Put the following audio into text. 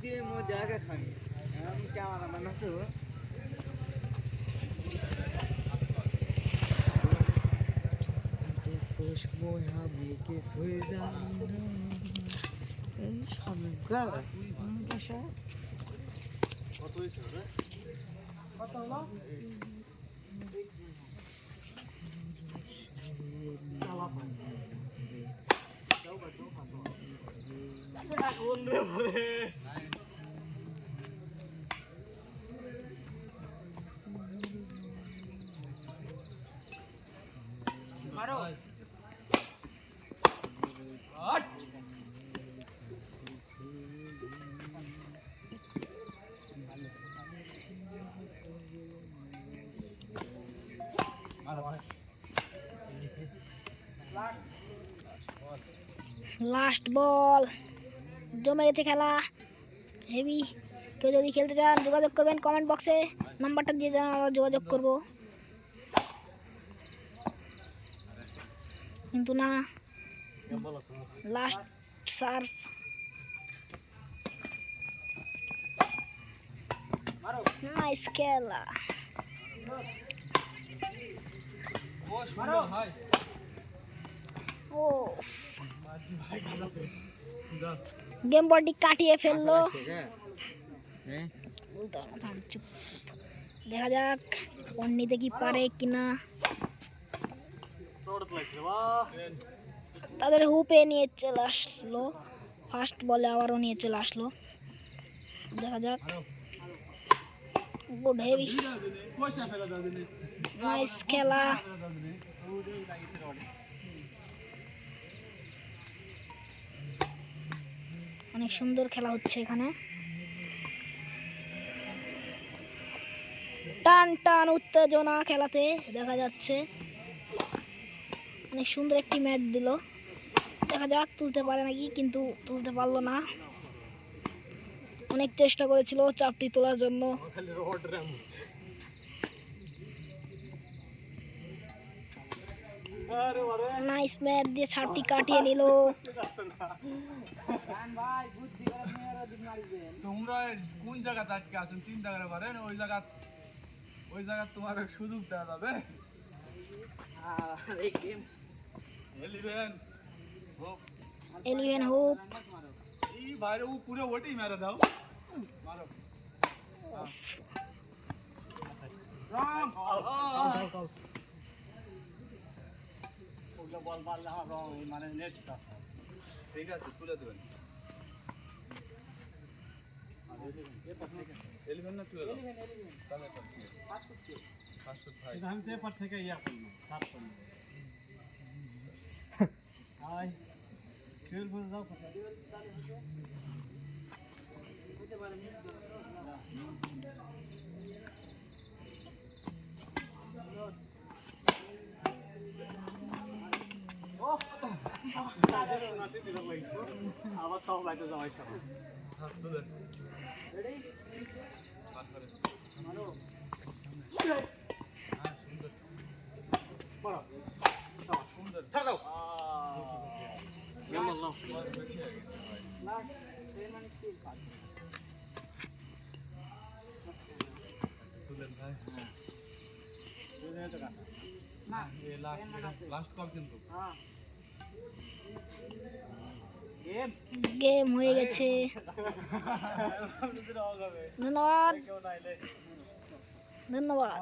Dia mau jaga kan? क्या mana sih? Last বল জমে গেছে খেলা হেভি। কেউ যদি খেলতে চান যোগাযোগ করবেন কমেন্ট বক্সে, নাম্বারটা দিয়ে যান, আমরা যোগাযোগ করব। কিন্তু না, লাস্ট সার্ভ। নাইস খেলা। ও গেম বলটি কাটিয়ে ফেললো। দেখা যাক নিতে কি পারে কিনা। তাদের হুপে নিয়ে চলে আসলো, ফার্স্ট বলে আবারও নিয়ে চলে আসলো। দেখা যাক। গুড হেভি, নাইস খেলা। অনেক সুন্দর খেলা হচ্ছে এখানে, টান টান উত্তেজনা খেলাতে দেখা যাচ্ছে। অনেক সুন্দর একটি ম্যাচ দিল, দেখা যাক তুলতে পারে নাকি, কিন্তু তুলতে পারলো না। অনেক চেষ্টা করেছিল চাপটি তোলার জন্য। নাইস ম্যাচ দিয়ে ছাপটি কাটিয়ে নিল। তোমরা কোন জায়গা আটকে আছেন চিন্তা করে পারেন? ওই জায়গা তোমার সুযোগ দেওয়া যাবে। এলিভেন হুপ এই বাইরে পুরো ওটাই মেরে দাও, মারো। বল মারলে মানে নেট ঠিক আছে, তুলে দেবেন। এলিভেন না তুলে দাও, আমি পেপার থেকে ইয়া করলাম, সাফ করলাম। হাই ফিল করে দাও। আবার সব লাইতে যাওয়াই সবাই সুন্দর ছাড় দাও। লাস্ট কল কিন্তু গেম হয়ে গেছে। ধন্যবাদ ধন্যবাদ।